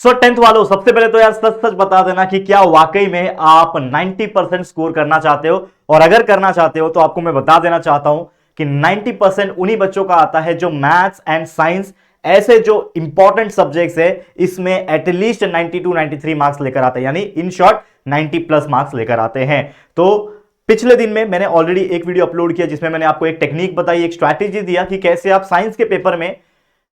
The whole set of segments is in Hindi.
सो 10th वालों, सबसे पहले तो यार सच सच बता देना कि क्या वाकई में आप 90% स्कोर करना चाहते हो। और अगर करना चाहते हो तो आपको मैं बता देना चाहता हूं कि 90% उन्हीं बच्चों का आता है जो मैथ्स एंड साइंस ऐसे जो इंपॉर्टेंट सब्जेक्ट्स है इसमें एटलीस्ट 92 93 मार्क्स लेकर आते हैं, यानी इन शॉर्ट 90 प्लस मार्क्स लेकर आते हैं। तो पिछले दिन में मैंने ऑलरेडी एक वीडियो अपलोड किया जिसमें मैंने आपको एक टेक्निक बताई, एक स्ट्रैटेजी दिया कि कैसे आप साइंस के पेपर में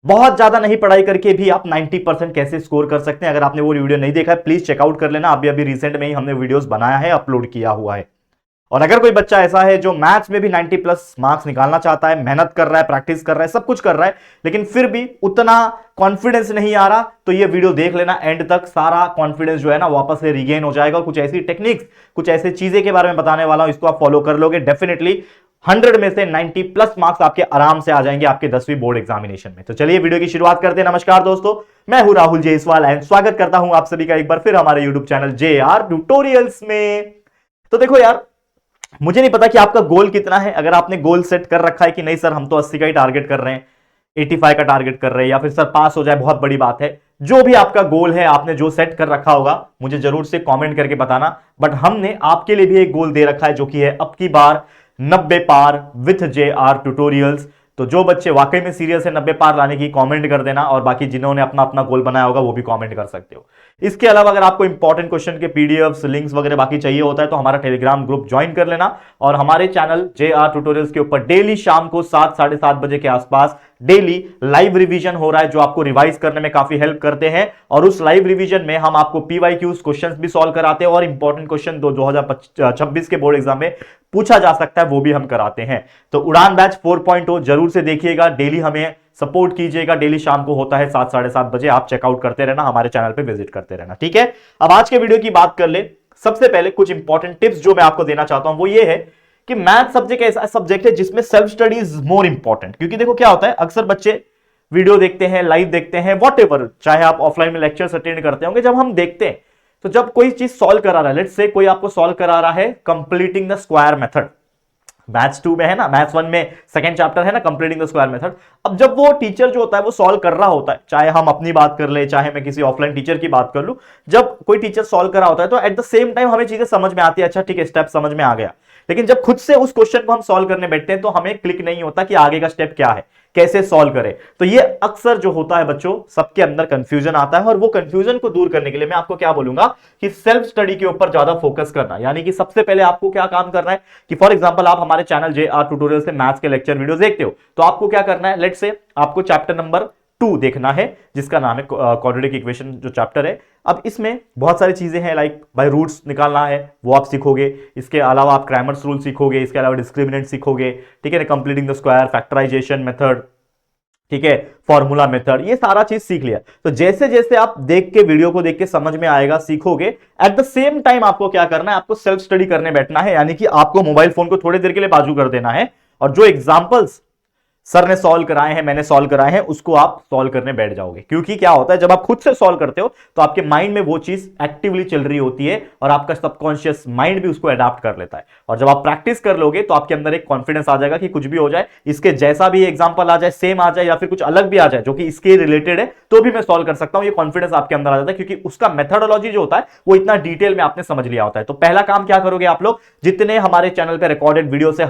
बहुत ज्यादा नहीं पढ़ाई करके भी आप 90% कैसे स्कोर कर सकते हैं। अगर आपने वो वीडियो नहीं देखा है प्लीज चेकआउट कर लेना, अभी रिसेंट में ही हमने वीडियोस बनाया है, अपलोड किया हुआ है। और अगर कोई बच्चा ऐसा है जो मैथ्स में भी 90 प्लस मार्क्स निकालना चाहता है, मेहनत कर रहा है, प्रैक्टिस कर रहा है, सब कुछ कर रहा है, लेकिन फिर भी उतना कॉन्फिडेंस नहीं आ रहा, तो ये वीडियो देख लेना एंड तक, सारा कॉन्फिडेंस जो है ना वापस से रिगेन हो जाएगा। कुछ ऐसी टेक्निक्स, कुछ ऐसी चीजें के बारे में बताने वाला हूं, इसको आप फॉलो कर लोगे, डेफिनेटली 100 में से 90 प्लस मार्क्स आपके आराम से आ जाएंगे आपके 10वीं बोर्ड एग्जामिनेशन में। तो चलिए वीडियो की शुरुआत करते हैं। नमस्कार दोस्तों, मैं हूं राहुल जयसवाल एंड स्वागत करता हूं आप सभी का एक बार फिर हमारे यूट्यूब चैनल JR ट्यूटोरियल्स में। तो देखो यार, मुझे नहीं पता कि आपका गोल कितना है। अगर आपने गोल सेट कर रखा है कि नहीं सर हम तो 80 का ही टारगेट कर रहे हैं, 85 का टारगेट कर रहे हैं, या फिर सर पास हो जाए बहुत बड़ी बात है, जो भी आपका गोल है आपने जो सेट कर रखा होगा मुझे जरूर से कमेंट करके बताना। बट हमने आपके लिए भी एक गोल दे रखा है जो कि है अब की बार 90 पार विथ JR ट्यूटोरियल्स। तो जो बच्चे वाकई में सीरियस है 90 पार लाने की, कमेंट कर देना, और बाकी जिन्होंने अपना अपना गोल बनाया होगा वो भी कमेंट कर सकते हो। इसके अलावा अगर आपको इंपॉर्टेंट क्वेश्चन के पीडीएफ्स, लिंक्स वगैरह बाकी चाहिए होता है तो हमारा टेलीग्राम ग्रुप ज्वाइन कर लेना। और हमारे चैनल JR ट्यूटोरियल्स के ऊपर डेली शाम को 7 साढ़े 7 बजे के आसपास डेली लाइव रिवीजन हो रहा है, जो आपको रिवाइज करने में काफी हेल्प करते हैं। और उस लाइव रिवीजन में हम आपको PYQs क्वेश्चंस भी सॉल्व कराते हैं, और इंपॉर्टेंट क्वेश्चन 2026 के बोर्ड एग्जाम में पूछा जा सकता है वो भी हम कराते हैं। तो उड़ान बैच 4.0 जरूर से देखिएगा, डेली हमें सपोर्ट कीजिएगा। डेली शाम को होता है 7 साढ़े 7 बजे, आप चेकआउट करते रहना, हमारे चैनल पे विजिट करते रहना, ठीक है। अब आज के वीडियो की बात कर ले। सबसे पहले कुछ इंपॉर्टेंट टिप्स जो मैं आपको देना चाहता हूं वो ये है कि मैथ सब्जेक्ट ऐसा सब्जेक्ट है जिसमें self study is more important. क्योंकि देखो क्या होता है, अक्सर बच्चे वीडियो देखते हैं, लाइव देखते हैं, वॉटएवर, चाहे आप ऑफलाइन में लेक्चर्स अटेंड करते होंगे, जब हम देखते हैं तो जब कोई चीज सॉल्व करा रहा है, लेट्स से कोई आपको सॉल्व करा रहा है completing the square method, maths 2 में है ना, मैथ्स 1 में सेकंड चैप्टर है ना कंप्लीटिंग द स्क्वायर मेथड। अब जब वो टीचर जो होता है वो सॉल्व कर रहा होता है, चाहे हम अपनी बात कर ले, चाहे मैं किसी ऑफलाइन टीचर की बात कर लूं, जब कोई टीचर सॉल्व कर रहा होता है तो एट द सेम टाइम हमें चीजें समझ में आती है, अच्छा ठीक है स्टेप समझ में आ गया। लेकिन जब खुद से उस क्वेश्चन को हम सॉल्व करने बैठते हैं तो हमें क्लिक नहीं होता कि आगे का स्टेप क्या है, कैसे सॉल्व करें। तो ये अक्सर जो होता है बच्चों, सबके अंदर कंफ्यूजन आता है, और वो कंफ्यूजन को दूर करने के लिए मैं आपको क्या बोलूंगा कि सेल्फ स्टडी के ऊपर ज्यादा फोकस करना। यानी कि सबसे पहले आपको क्या काम करना है कि फॉर एग्जांपल आप हमारे चैनल JR ट्यूटोरियल से मैथ्स के लेक्चर वीडियोस देखते हो, तो आपको क्या करना है, लेट्स से आपको चैप्टर नंबर 2 देखना है जिसका नाम है क्वाड्रेटिक इक्वेशन जो चैप्टर है। अब इसमें बहुत सारी चीजें हैं, लाइक बाय रूट्स निकालना है वो आप सीखोगे, इसके अलावा आप क्रैमर्स रूल सीखोगे, इसके अलावा डिस्क्रिमिनेंट सीखोगे, ठीक है ना, completing the square, factorization method, ठीक है, फॉर्मूला मेथड, ये सारा चीज सीख लिया। तो जैसे जैसे आप देख के वीडियो को देख के समझ में आएगा, सीखोगे, एट द सेम टाइम आपको क्या करना है, आपको सेल्फ स्टडी करने बैठना है। यानी कि आपको मोबाइल फोन को थोड़ी देर के लिए बाजू कर देना है, और जो एग्जांपल्स सर ने सॉल्व कराए हैं, मैंने सॉल्व कराए हैं, उसको आप सॉल्व करने बैठ जाओगे। क्योंकि क्या होता है, जब आप खुद से सॉल्व करते हो तो आपके माइंड में वो चीज एक्टिवली चल रही होती है, और आपका सबकॉन्शियस माइंड भी उसको अडॉप्ट कर लेता है। और जब आप प्रैक्टिस कर लोगे तो आपके अंदर एक कॉन्फिडेंस आ जाएगा कि कुछ भी हो जाए, इसके जैसा भी एग्जाम्पल आ जाए, सेम आ जाए, या फिर कुछ अलग भी आ जाए जो कि इसके रिलेटेड है, तो भी मैं सॉल्व कर सकता हूं। ये कॉन्फिडेंस आपके अंदर आ जाता है, क्योंकि उसका मेथोडोलॉजी जो होता है वो इतना डिटेल में आपने समझ लिया होता है। तो पहला काम क्या करोगे आप लोग, जितने हमारे चैनल पर रिकॉर्डेड वीडियो है,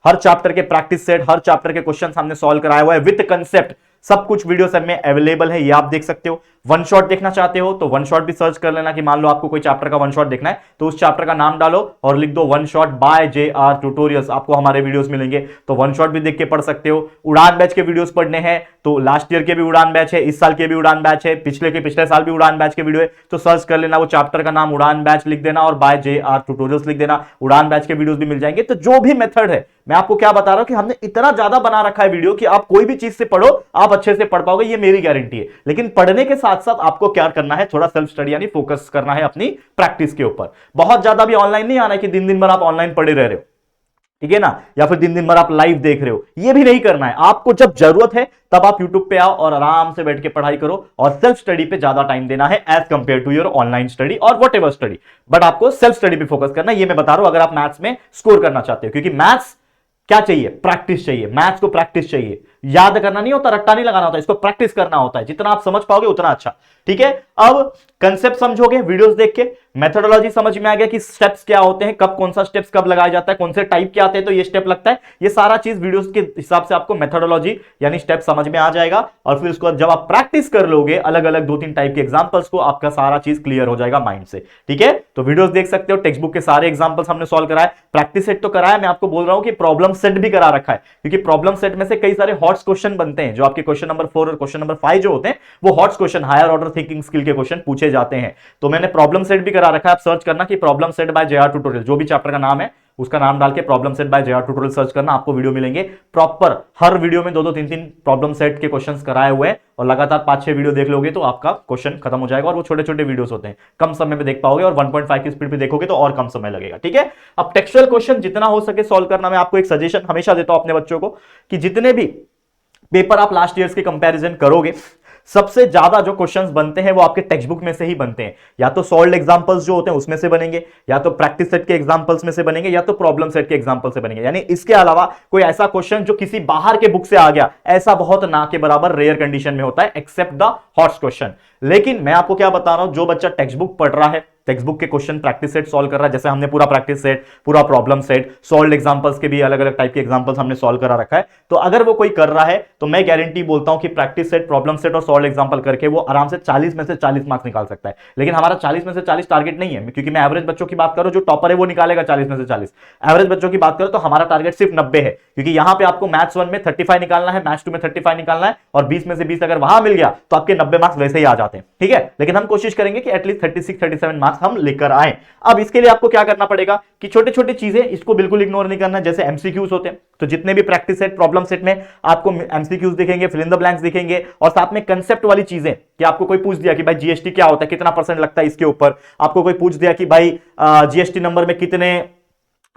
हर चैप्टर के प्रैक्टिस सेट, हर चैप्टर के क्वेश्चन हमने सॉल्व कराया हुआ है विद कंसेप्ट, सब कुछ वीडियो सब में अवेलेबल है, ये आप देख सकते हो। वन शॉट देखना चाहते हो तो वन शॉट भी सर्च कर लेना, कि मान लो आपको कोई चैप्टर का वन शॉट देखना है तो उस चैप्टर का नाम डालो और लिख दो one shot bye JR tutorials, आपको हमारे वीडियोस मिलेंगे, तो वन शॉट भी देख के पढ़ सकते हो। उड़ान बैच के वीडियोस पढ़ने हैं तो लास्ट ईयर के भी उड़ान बैच है, इस साल के भी उड़ान बैच है, पिछले साल भी उड़ान बैच के वीडियो है, तो सर्च कर लेना, वो चैप्टर का नाम उड़ान बैच लिख देना और बाय JR ट्यूटोरियल्स लिख देना, उड़ान बैच के वीडियोस भी मिल जाएंगे। तो जो भी मेथड है, मैं आपको क्या बता रहा हूं कि हमने इतना ज्यादा बना रखा है वीडियो कि आप कोई भी चीज से पढ़ो आप अच्छे से पढ़ पाओगे, ये मेरी गारंटी है। लेकिन पढ़ने के साथ साथ आपको क्या करना है, थोड़ा सेल्फ स्टडी यानी फोकस करना है अपनी प्रैक्टिस के ऊपर। बहुत ज्यादा भी ऑनलाइन नहीं आना है कि दिन दिन भर आप ऑनलाइन पढ़े रह रहे हो, ठीक है ना, या फिर दिन दिन भर आप लाइव देख रहे हो, ये भी नहीं करना है। आपको जब जरूरत है तब आप YouTube पे आओ और आराम से बैठ के पढ़ाई करो, और सेल्फ स्टडी पे ज्यादा टाइम देना है as compare to your online study और व्हाटएवर स्टडी। बट आपको सेल्फ स्टडी पे फोकस करना है, ये मैं बता रहा हूं, अगर आप मैथ्स में स्कोर करना चाहते हो। क्योंकि मैथ्स क्या चाहिए? प्रैक्टिस चाहिए। मैथ्स को प्रैक्टिस चाहिए, याद करना नहीं होता, रट्टा नहीं लगाना होता, इसको प्रैक्टिस करना होता है। जितना आप समझ पाओगे उतना अच्छा। ठीक है, अब कंसेप्ट समझोगे वीडियोस देख के, मेथोडोलॉजी समझ में आ गया कि स्टेप्स क्या होते हैं, कब कौन सा स्टेप्स कब लगाया जाता है, कौन से टाइप के आते हैं तो ये स्टेप लगता है, ये सारा चीज वीडियोस के हिसाब से आपको मेथोडोलॉजी यानी स्टेप समझ में आ जाएगा। और फिर उसको जब आप प्रैक्टिस कर लोगे अलग अलग 2-3 टाइप के एग्जांपल्स को, आपका सारा चीज क्लियर हो जाएगा माइंड से। ठीक है, तो वीडियोस देख सकते हो, टेक्स्ट बुक के सारे एग्जांपल्स हमने सॉल्व कराए, प्रैक्टिस सेट तो कराया, मैं आपको बोल रहा हूं कि प्रॉब्लम सेट भी करा रखा है, क्योंकि प्रॉब्लम सेट में से कई सारे हॉट्स क्वेश्चन बनते हैं, जो आपके क्वेश्चन नंबर 4 और क्वेश्चन नंबर 5 जो होते हैं वो HOTS question, higher order thinking skill के क्वेश्चन पूछे जाते हैं। तो मैंने प्रॉब्लम सेट भी करा रखा है, आप सर्च करना कि problem set by JR tutorial, जो भी चैप्टर का नाम है उसका नाम डाल के problem set by JR tutorial search करना, आपको वीडियो मिलेंगे प्रॉपर। हर वीडियो में 2-2 3-3 प्रॉब्लम सेट के क्वेश्चंस कराए हुए हैं, और लगातार 5-6 वीडियो देख लोगे तो आपका क्वेश्चन खत्म हो जाएगा। और वो छोटे छोटे वीडियोस होते हैं, कम समय में देख पाओगे, और 1.5 की स्पीड पे देखोगे तो और कम समय लगेगा। ठीक है, अब टेक्सचुअल क्वेश्चन जितना हो सके सॉल्व करना, मैं आपको एक सजेशन हमेशा देता हूं अपने बच्चों को, कि जितने भी पेपर आप लास्ट ईयर्स के कंपैरिजन करोगे, सबसे ज्यादा जो क्वेश्चंस बनते हैं वो आपके टेक्स्ट बुक में से ही बनते हैं। या तो सॉल्व्ड एग्जांपल्स जो होते हैं उसमें से बनेंगे, या तो प्रैक्टिस सेट के एग्जांपल्स में से बनेंगे, या तो प्रॉब्लम सेट के एग्जांपल से बनेंगे। यानी इसके अलावा कोई ऐसा क्वेश्चन जो किसी बाहर के बुक से आ गया, ऐसा बहुत ना के बराबर रेयर कंडीशन में होता है, एक्सेप्ट द हॉट्स क्वेश्चन। लेकिन मैं आपको क्या बता रहा हूं, जो बच्चा टेक्स्ट बुक पढ़ रहा है, टेक्स्ट बुक के क्वेश्चन प्रैक्टिस सेट सॉल्व कर रहा है, जैसे हमने पूरा प्रैक्टिस सेट, पूरा प्रॉब्लम सेट, सॉल्व्ड एग्जांपल्स के भी अलग अलग टाइप के एग्जांपल्स हमने सॉल्व करा रखा है, तो अगर वो कोई कर रहा है तो मैं गारंटी बोलता हूं कि प्रैक्टिस सेट, प्रॉब्लम सेट और सॉल्व्ड एग्जांपल करके वो आराम से 40 में से 40 मार्क्स निकाल सकता है। लेकिन हमारा 40 में से 40 टारगेट नहीं है, क्योंकि मैं एवरेज बच्चों की बात करूं, जो टॉपर है वो निकालेगा 40 में से 40। एवरेज बच्चों की बात करूं तो हमारा टारगेट सिर्फ 90 है, क्योंकि यहां पे आपको मैथ्स 1 में 35 निकालना है, मैथ्स 2 में 35 निकालना है, और 20 में से 20 अगर वहां मिल गया तो आपके 90 मार्क्स वैसे ही आ जाते हैं। ठीक है, लेकिन हम कोशिश करेंगे कि एटलीस्ट 36-37 मार्क्स हम लेकर आए। अब इसके लिए आपको क्या करना पड़ेगा कि छोटे छोटे चीजें, इसको बिल्कुल इग्नोर नहीं करना। जैसे एमसीक्यूज होते हैं, तो जितने भी प्रैक्टिस सेट, प्रॉब्लम सेट में आपको एमसीक्यूज दिखेंगे, फिल इन द ब्लैंक्स दिखेंगे, और साथ में कंसेप्ट वाली चीजें, कि आपको कोई पूछ दिया कि भाई जीएसटी क्या होता है, कितना % लगता है इसके ऊपर, आपको कोई पूछ दिया कि भाई जीएसटी नंबर में कितने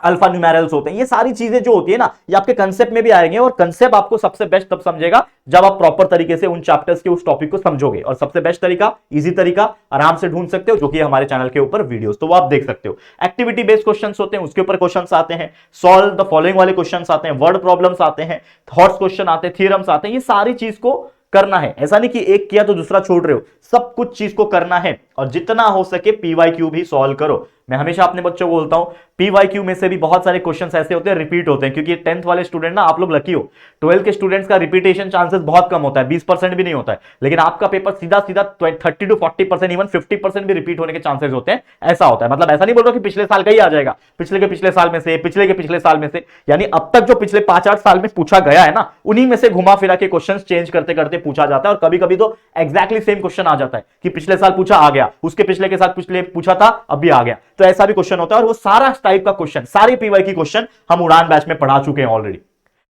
अल्फा न्यूमेरल्स होते हैं, ये सारी चीजें जो होती है ना, ये आपके कंसेप्ट में भी आएंगे। और कंसेप्ट आपको सबसे बेस्ट तब समझेगा जब आप प्रॉपर तरीके से उन चैप्टर्स के उस टॉपिक को समझोगे। और सबसे बेस्ट तरीका, इजी तरीका आराम से ढूंढ सकते हो, जो कि हमारे चैनल के ऊपर वीडियोस, तो वो आप देख सकते हो। एक्टिविटी बेस्ड क्वेश्चंस होते हैं, उसके ऊपर क्वेश्चंस आते हैं, सॉल्व द फॉलोइंग वाले क्वेश्चंस आते हैं, वर्ड प्रॉब्लम्स आते हैं, थॉट्स क्वेश्चन आते हैं, थ्योरम्स आते हैं। ये सारी चीज को करना है, ऐसा नहीं कि एक किया तो दूसरा छोड़ रहे हो, सब कुछ चीज को करना है। और जितना हो सके पीवाईक्यू भी सॉल्व करो। मैं हमेशा अपने बच्चों को बोलता हूं, पीवाईक्यू में से भी बहुत सारे क्वेश्चंस ऐसे होते हैं रिपीट होते हैं, क्योंकि 10th वाले स्टूडेंट ना, आप लोग लकी हो, 12th के स्टूडेंट्स का रिपीटेशन चांसेस बहुत कम होता है, 20% भी नहीं होता है। लेकिन आपका पेपर सीधा सीधा 30 to 40%, इवन 50% भी रिपीट होने के चांसेस होते हैं। ऐसा होता है, मतलब ऐसा नहीं बोल रहा कि पिछले साल का ही आ जाएगा, पिछले के पिछले साल में से, पिछले के पिछले साल में से, यानी अब तक जो पिछले 5-8 साल में पूछा गया है ना, उन्हीं में से घुमा फिरा के क्वेश्चन चेंज करते करते पूछा जाता है। और कभी कभी तो एग्जैक्टली सेम क्वेश्चन आ जाता है कि पिछले साल पूछा आ गया, उसके पिछले के साथ पिछले पूछा था अभी आ गया, तो ऐसा भी क्वेश्चन होता है। और वो सारा टाइप का क्वेश्चन, सारे पीवाई की क्वेश्चन हम उड़ान बैच में पढ़ा चुके हैं ऑलरेडी।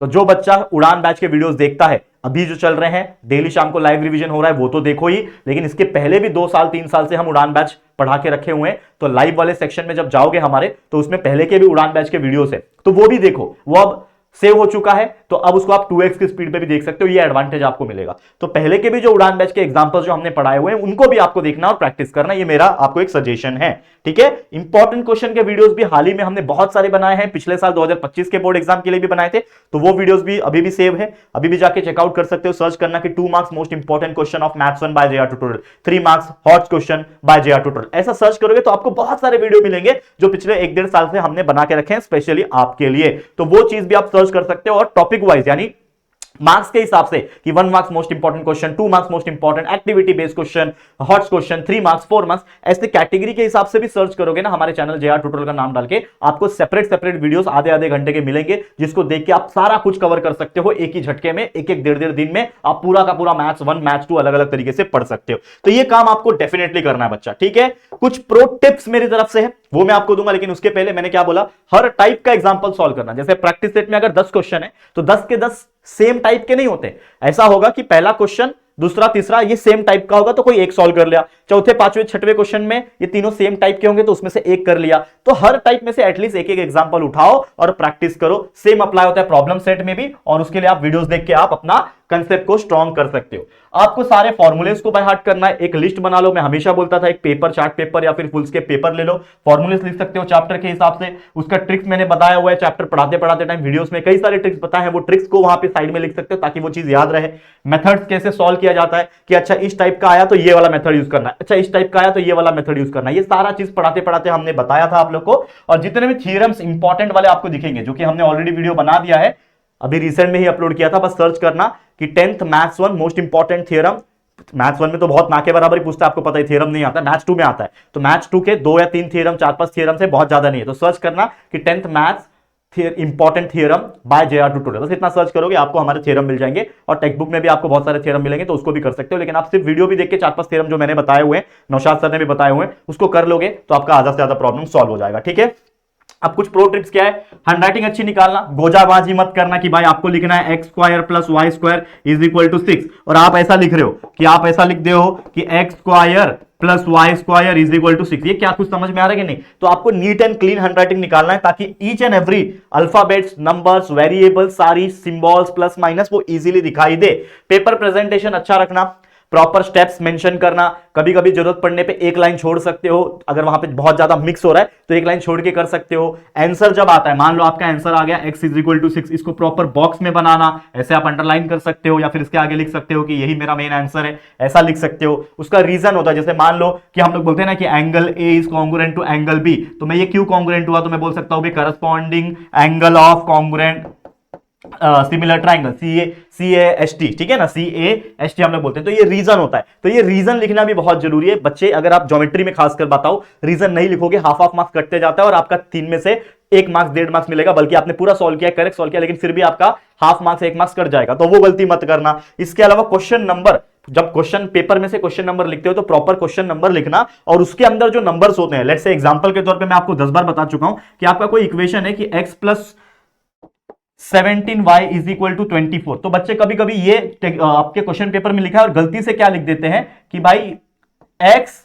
तो जो बच्चा उड़ान बैच के वीडियोस देखता है, अभी जो चल रहे हैं, डेली शाम को लाइव रिवीजन हो रहा है, वो तो देखो ही, लेकिन इसके पहले भी 2 साल 3 साल से हम उड़ान बैच पढ़ा के रखे हुए हैं। तो लाइव वाले सेक्शन में जब जाओगे हमारे, तो उसमें पहले के भी उड़ान बैच के वीडियोस है, तो वो भी देखो, वो अब सेव हो चुका है, तो अब उसको आप 2x की स्पीड पे भी देख सकते हो, ये एडवांटेज आपको मिलेगा। तो पहले के भी जो उड़ान बैच के एग्जांपल्स जो हमने पढ़ाए हुए हैं, उनको भी आपको देखना और प्रैक्टिस करना, ये मेरा आपको एक सजेशन है। ठीक है, इंपॉर्टेंट क्वेश्चन के वीडियोस भी हाल ही में हमने बहुत सारे बनाए हैं, पिछले साल 2025 के बोर्ड एग्जाम के लिए भी बनाए थे, तो वो वीडियोस भी अभी भी सेव है, अभी भी जाके चेकआउट कर सकते हो। सर्च करना कि 2 marks most important question of maths 1 by JR tutorial, 3 marks hot question by JR tutorial, ऐसा सर्च करोगे तो आपको बहुत सारे वीडियो मिलेंगे जो पिछले 1-1.5 साल से हमने बना के रखे हैं स्पेशली आपके लिए। तो वो चीज भी आप सर्च कर सकते हो, और टॉपिक वाइज यानी मार्क्स के हिसाब से कि 1 marks most important question, 2 marks most important activity based question, hots question, 3 marks, 4 marks, ऐसे कैटेगरी के हिसाब से भी सर्च करोगे ना, हमारे चैनल जेआर ट्यूटोरियल का नाम डाल के, आपको सेपरेट वीडियोस आधे घंटे के मिलेंगे, जिसको देख के आप सारा कुछ कवर कर सकते हो एक ही झटके में, एक 1.5 दिन में आप पूरा का पूरा मैथ्स 1 मैथ्स 2 अलग अलग तरीके से पढ़ सकते हो। तो ये काम आपको डेफिनेटली करना है बच्चा। ठीक है, कुछ प्रो टिप्स मेरी तरफ से है, वो मैं आपको दूंगा, लेकिन उसके पहले मैंने क्या बोला, हर टाइप का एग्जांपल सॉल्व करना। जैसे प्रैक्टिस सेट में अगर 10 क्वेश्चन है, तो 10 के 10 सेम टाइप के नहीं होते। ऐसा होगा कि पहला क्वेश्चन, दूसरा, तीसरा ये सेम टाइप का होगा, तो कोई एक सॉल्व कर लिया, चौथे पांचवें छठवें क्वेश्चन में ये तीनों सेम टाइप के होंगे तो उसमें से एक कर लिया। तो हर टाइप में से एटलीस्ट एक एक एग्जांपल उठाओ और प्रैक्टिस करो। सेम अप्लाई होता है प्रॉब्लम सेट में भी, और उसके लिए आप वीडियोस देख के आप अपना कंसेप्ट को स्ट्रॉन्ग कर सकते हो। आपको सारे फॉर्मूलेस को बाय हार्ट करना है, एक लिस्ट बना लो। मैं हमेशा बोलता था एक पेपर, चार्ट पेपर या फिर फुल स्केप पेपर ले लो, फॉर्मूलेस लिख सकते हो चैप्टर के हिसाब से। उसका ट्रिक्स मैंने बताया हुआ है चैप्टर पढ़ाते पढ़ाते टाइम, वीडियोस में कई सारे ट्रिक्स बताए हैं, वो ट्रिक्स को वहां पे साइड में लिख सकते हो ताकि वो चीज याद रहे। मेथड्स कैसे सॉल्व किया जाता है कि अच्छा इस टाइप का आया तो ये वाला मेथड यूज करना है, अच्छा इस टाइप का आया तो ये वाला मेथड यूज करना है, ये सारा चीज पढ़ाते पढ़ाते हमने बताया था आप लोग को। और जितने भी थ्योरम्स इंपॉर्टेंट वाले आपको दिखेंगे, जो कि हमने ऑलरेडी वीडियो बना दिया है, अभी रिसेंट में ही अपलोड किया था, बस सर्च करना कि 10th maths 1 most important theorem. Maths 1 में तो बहुत ना के बराबर ही पूछता है, आपको पता है थ्योरम नहीं आता, मैथ्स 2 में आता है। तो मैथ्स 2 के 2 या 3 थ्योरम, 4-5 थ्योरम से बहुत ज्यादा नहीं है। तो सर्च करना कि 10th maths important theorem by JR tutorial, बस इतना सर्च करोगे आपको हमारे थ्योरम मिल जाएंगे। और टेक्स्ट बुक में भी आपको बहुत सारे थ्योरम मिलेंगे, तो उसको भी कर सकते हो। लेकिन आप सिर्फ वीडियो भी देख के 4-5 थ्योरम जो मैंने बताए हुए हैं, नौशाद सर ने भी बताए हुए हैं, उसको कर लोगे तो आपका आधा से ज्यादा प्रॉब्लम सॉल्व हो जाएगा। ठीक है, अब कुछ प्रो टिप्स क्या है, हैंडराइटिंग अच्छी निकालना, गोजाबाजी मत करना कि भाई आपको लिखना है x square plus Y square is equal to 6 और आप ऐसा लिख रहे हो कि आप ऐसा लिख दे हो कि x square plus Y square is equal to 6। ये क्या कुछ समझ में आ रहा है कि नहीं? तो आपको नीट एंड क्लीन हैंडराइटिंग निकालना है ताकि each and every alphabets, numbers, variable, सारी सिंबल्स, प्लस माइनस वो इजीली दिखाई दे। पेपर प्रेजेंटेशन अच्छा रखना, प्रॉपर स्टेप्स मेंशन करना, कभी कभी जरूरत पड़ने पे एक लाइन छोड़ सकते हो, अगर वहां पे बहुत ज्यादा मिक्स हो रहा है तो एक लाइन छोड़ के कर सकते हो। आंसर जब आता है, मान लो आपका आंसर आ गया x इज इक्वल टू 6, इसको प्रॉपर बॉक्स में बनाना, ऐसे आप अंडरलाइन कर सकते हो या फिर इसके आगे लिख सकते हो कि यही मेरा मेन आंसर है, ऐसा लिख सकते हो। उसका रीजन होता है, जैसे मान लो कि हम लोग बोलते हैं ना कि angle A is congruent to angle B, तो मैं ये क्यों कॉन्ग्रुएंट हुआ, तो मैं बोल सकता हूं corresponding angle of congruent similar triangle CAST, ठीक है ना, CAST हम लोग बोलते हैं। तो ये रीजन होता है, तो ये रीजन लिखना भी बहुत जरूरी है बच्चे। अगर आप ज्योमेट्री में खासकर बताओ, रीजन नहीं लिखोगे हाफ मार्क्स कटते जाता है और आपका 3 में से 1 मार्क्स 1.5 मार्क्स मिलेगा, बल्कि आपने पूरा सॉल्व किया, करेक्ट सॉल्व किया, लेकिन फिर भी आपका हाफ मार्क्स 1 मार्क्स कट जाएगा, तो वो गलती मत करना। इसके अलावा क्वेश्चन नंबर, जब क्वेश्चन पेपर में से क्वेश्चन नंबर लिखते हो तो प्रॉपर क्वेश्चन नंबर लिखना, और उसके अंदर जो नंबर्स होते हैं, लेट्स से एग्जांपल के तौर पे मैं आपको 10 बार बता चुका हूं कि आपका कोई इक्वेशन है कि x plus 17y is equal to 24, तो बच्चे कभी कभी ये आपके क्वेश्चन पेपर में लिखा है और गलती से क्या लिख देते हैं कि भाई x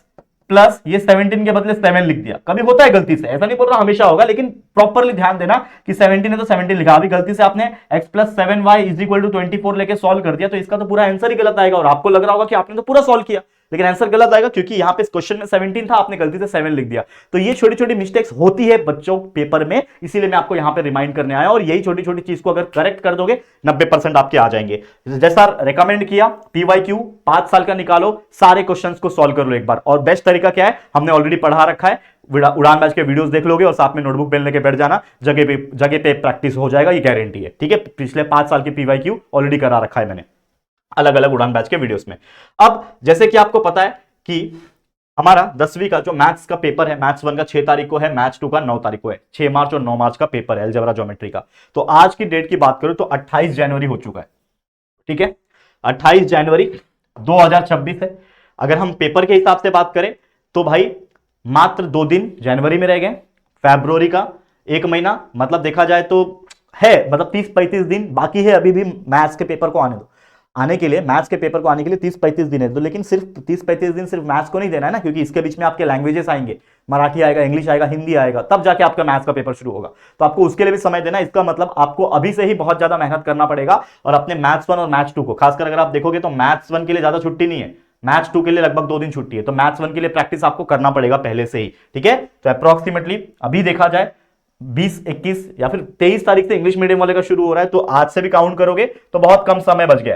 प्लस ये 17 के बदले 7 लिख दिया। कभी होता है गलती से, ऐसा नहीं बोल रहा हमेशा होगा, लेकिन प्रॉपरली ध्यान देना कि 17 है तो 17 लिखा, अभी गलती से आपने x plus 7y is equal to 24 लेके सॉल्व कर दिया, तो इसका तो पूरा आंसर ही गलत आएगा और आपको लग रहा होगा कि आपने तो पूरा सॉल्व किया, लेकिन आंसर गलत आएगा क्योंकि यहां पे इस क्वेश्चन में 17 था, आपने गलती से 7 लिख दिया। तो ये छोटी छोटी मिस्टेक्स होती है बच्चों पेपर में, इसीलिए मैं आपको यहां पे रिमाइंड करने आया, और यही छोटी छोटी चीज को अगर करेक्ट कर दोगे 90% आपके आ जाएंगे। जैसा रेकमेंड किया, PYQ 5 साल का निकालो, सारे क्वेश्चंस को सॉल्व कर लो एक बार। और बेस्ट तरीका क्या है, हमने ऑलरेडी पढ़ा रखा है, उड़ान बैच के वीडियोस देख लोगे और साथ में नोटबुक पेन लेके बैठ जाना, जगह पे प्रैक्टिस हो जाएगा, ये गारंटी है। ठीक है, पिछले 5 साल की PYQ ऑलरेडी करा रखा है मैंने अलग अलग उड़ान बैच के वीडियोस में। अब जैसे कि आपको पता है कि हमारा 10वीं का जो मैथ्स का पेपर है, मैथ्स 1 का 6 तारीख को है, मैथ्स 2 का 9 तारीख को है, 6 मार्च और 9 मार्च का पेपर है अलजेब्रा ज्योमेट्री का। तो आज की डेट की बात करूं तो 28 जनवरी हो चुका है। ठीक है, 28 जनवरी 2026 है। अगर हम पेपर के हिसाब से बात करें तो भाई मात्र 2 दिन जनवरी में रह गए, फरवरी का 1 महीना, मतलब देखा जाए तो है, मतलब 30-35 दिन बाकी है अभी भी मैथ्स के पेपर को आने के लिए, मैथ्स के पेपर को आने के लिए 30-35 दिन है। तो लेकिन सिर्फ 30-35 दिन सिर्फ मैथ्स को नहीं देना है ना, क्योंकि इसके बीच में आपके लैंग्वेजेस आएंगे, मराठी आएगा, इंग्लिश आएगा, हिंदी आएगा, तब जाके आपका मैथ्स का पेपर शुरू होगा। तो आपको उसके लिए भी समय देना। इसका मतलब आपको अभी से ही बहुत ज्यादा मेहनत करना पड़ेगा, और अपने मैथ्स 1 और मैथ्स 2 को खासकर अगर आप देखोगे तो मैथ्स 1 के लिए ज्यादा छुट्टी नहीं है, मैथ्स 2 के लिए लगभग 2 दिन छुट्टी है, तो मैथ्स 1 के लिए प्रैक्टिस आपको करना पड़ेगा पहले से ही। ठीक है, तो अप्रोक्सीमेटली अभी देखा जाए 20, 21 या फिर 23 तारीख से इंग्लिश मीडियम वाले का शुरू हो रहा है, तो आज से भी काउंट करोगे तो बहुत कम समय बच गया।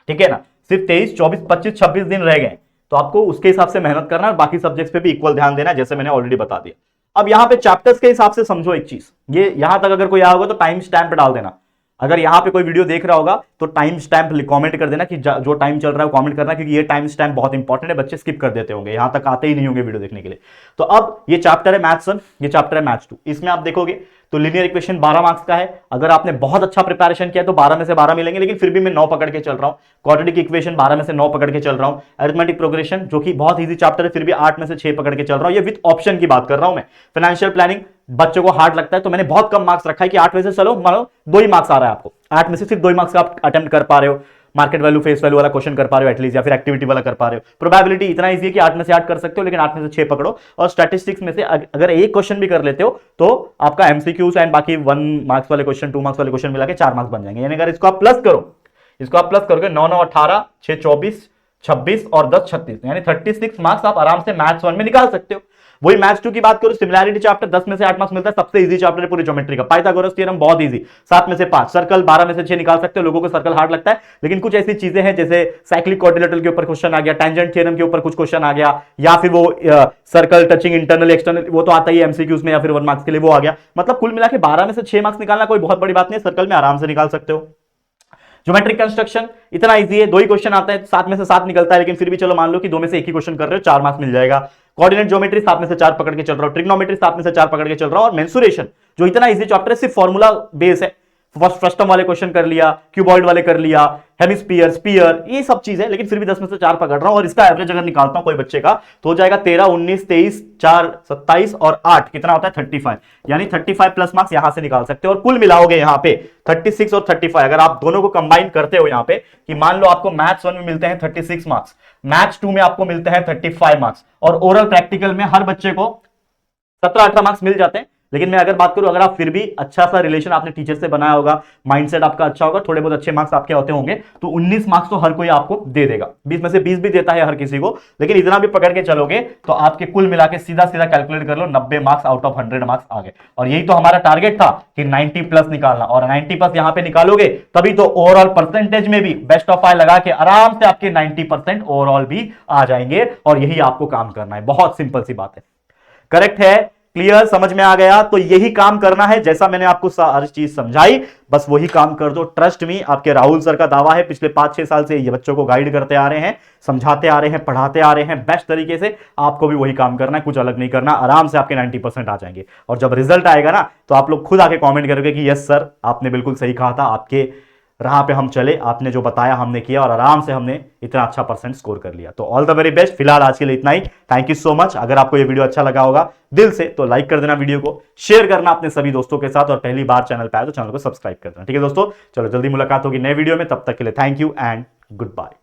ठीक है ना, सिर्फ 23, 24, 25, 26 दिन रह गए, तो आपको उसके हिसाब से मेहनत करना है, बाकी सब्जेक्ट्स पे भी इक्वल ध्यान देना है, जैसे मैंने ऑलरेडी बता दिया। अब यहां पे चैप्टर्स के हिसाब से समझो एक चीज, ये यहां तक अगर कोई आया होगा तो टाइम स्टैंप डाल देना। अगर यहां पे कोई वीडियो देख रहा होगा तो टाइम स्टैंप कमेंट कर देना कि जो टाइम चल रहा है कमेंट करना, क्योंकि ये टाइम स्टैंप बहुत इंपॉर्टेंट है, बच्चे स्किप कर देते होंगे, यहां तक आते ही नहीं होंगे वीडियो देखने के लिए। तो अब ये चैप्टर है मैथ्स 1, ये चैप्टर है मैथ्स 2। इसमें आप देखोगे तो लीनियर इक्वेशन 12 मार्क्स का है। अगर आपने बहुत अच्छा प्रिपरेशन किया तो 12 में से 12 मिलेंगे, लेकिन फिर भी मैं 9 पकड़ के चल रहा हूं। क्वाड्रेटिक इक्वेशन 12 में से 9 पकड़ के चल रहा हूं। अरिथमेटिक प्रोग्रेशन जो कि बहुत इजी चैप्टर है, फिर भी 8 में से 6 पकड़ के चल रहा हूं, ये विद ऑप्शन की बात कर रहा हूं मैं। फाइनेंशियल प्लानिंग बच्चों को हार्ड लगता है, तो मैंने बहुत कम मार्क्स रखा है कि 8 में से चलो मानो 2 ही मार्क्स आ रहा है आपको, 8 में से सिर्फ 2 ही मार्क्स आप अटेम्प्ट कर पा रहे हो। मार्केट वैल्यू फेस वैल्यू वाला क्वेश्चन कर पा रहे हो एटलीस्ट, या फिर एक्टिविटी वाला कर पा रहे हो। प्रोबेबिलिटी इतना इजी है कि 8 में से 8 कर सकते हो, लेकिन 8 में से 6 पकड़ो। और स्टैटिस्टिक्स में से अगर एक क्वेश्चन भी कर लेते हो तो आपका एमसीक्यूज एंड बाकी 1 मार्क्स वाले क्वेश्चन 2 मार्क्स वाले क्वेश्चन मिला के 4 मार्क्स बन जाएंगे। यानी अगर इसको आप प्लस करो, इसको आप प्लस करोगे 9 9 18, 6 24, 26 और 10 36, यानी 36 मार्क्स आप आराम से मैथ्स 1 में निकाल सकते हो। वही मैथ्स 2 की बात करो, सिमिलैरिटी चैप्टर 10 में से 8 मार्क्स मिलता है, सबसे इजी चैप्टर है पूरी ज्योमेट्री का। पाइथागोरस थ्योरम बहुत इजी, 7 में से 5, सर्कल 12 में से 6 निकाल सकते हो। लोगों को सर्कल हार्ड लगता है, लेकिन कुछ ऐसी चीजें हैं जैसे साइक्लिक क्वाड्रिलेटरल के ऊपर क्वेश्चन आ गया, टेंजेंट थ्योरम के ऊपर कुछ क्वेश्चन आ गया, या फिर वो सर्कल टचिंग इंटरनल एक्सटर्नल, वो तो आता ही है एमसीक्यूज में, या फिर 1 मार्क्स के लिए वो आ गया। मतलब कुल मिला के 12 में से 6 मार्क्स निकालना कोई बहुत बड़ी बात नहीं है, सर्कल में आराम से निकाल सकते हो। ज्योमेट्रिक कंस्ट्रक्शन इतना इजी है, 2 ही क्वेश्चन आता है, 7 में से 7 निकलता है, लेकिन फिर भी चलो मान लो कि 2 में से 1 ही क्वेश्चन कर रहे हो, 4 मार्क्स मिल जाएगा। कोऑर्डिनेट ज्योमेट्री 7 में से 4 पकड़ के चल रहा हो, ट्रिग्नोमेट्री 7 में से 4 पकड़ के चल रहा हो, और मेंसुरेशन जो इतना इजी चैप्टर है, सिर्फ फॉर्मूला बेस है। फ्रस्टम वाले क्वेश्चन कर लिया, क्यूबॉइड वाले कर लिया, हेमिस्फीयर, स्फीयर, ये सब चीज है, लेकिन फिर भी 10 में से 4 पकड़ रहा हूं। और इसका एवरेज अगर निकालता हूं कोई बच्चे का तो हो जाएगा 13, 19, 23, 4, 27 और 8 कितना होता है 35, यानी 35 प्लस मार्क्स यहां से निकाल सकते हो। और कुल मिलाओगे यहां पे 36 और 35, अगर आप दोनों को कंबाइन करते हो यहां पे, कि मान लो आपको मैथ्स 1 में मिलते हैं 36 मार्क्स, मैथ्स 2 में आपको मिलते हैं 35 मार्क्स, और ओरल प्रैक्टिकल में हर बच्चे को 17-18 मार्क्स मिल जाते हैं। लेकिन मैं अगर बात करूं, अगर आप फिर भी अच्छा सा रिलेशन आपने टीचर से बनाया होगा, माइंडसेट आपका अच्छा होगा, थोड़े बहुत अच्छे मार्क्स आपके होते होंगे, तो 19 मार्क्स तो हर कोई आपको दे देगा। 20 में से 20 भी देता है हर किसी को, लेकिन इतना भी पकड़ के चलोगे तो आपके कुल मिला के सीधा सीधा कैलकुलेट कर लो 90 मार्क्स आउट ऑफ 100 मार्क्स आ गए। और यही तो हमारा टारगेट था कि 90 प्लस निकालना, और 90 प्लस यहां पे निकालोगे तभी तो ओवरऑल परसेंटेज में भी बेस्ट ऑफ 5 लगा के आराम से आपके 90% ओवरऑल भी आ जाएंगे। और यही आपको काम करना है, बहुत सिंपल सी बात है। करेक्ट है? क्लियर? समझ में आ गया? तो यही काम करना है, जैसा मैंने आपको हर चीज समझाई, बस वही काम कर दो। ट्रस्ट मी, आपके राहुल सर का दावा है, पिछले 5-6 साल से ये बच्चों को गाइड करते आ रहे हैं, समझाते आ रहे हैं, पढ़ाते आ रहे हैं बेस्ट तरीके से। आपको भी वही काम करना है, कुछ अलग नहीं करना, आराम से आपके 90% आ जाएंगे। और जब रिजल्ट आएगा ना, तो आप लोग खुद आके कॉमेंट करोगे कि यस सर, आपने बिल्कुल सही कहा था, आपके राह पे हम चले, आपने जो बताया हमने किया, और आराम से हमने इतना अच्छा परसेंट स्कोर कर लिया। तो ऑल द वेरी बेस्ट। फिलहाल आज के लिए इतना ही, थैंक यू सो मच। अगर आपको ये वीडियो अच्छा लगा होगा दिल से तो लाइक कर देना, वीडियो को शेयर करना अपने सभी दोस्तों के साथ, और पहली बार चैनल पे आए तो चैनल को सब्सक्राइब कर देना। ठीक है दोस्तों, चलो जल्दी मुलाकात होगी नए वीडियो में, तब तक के लिए thank you and good bye.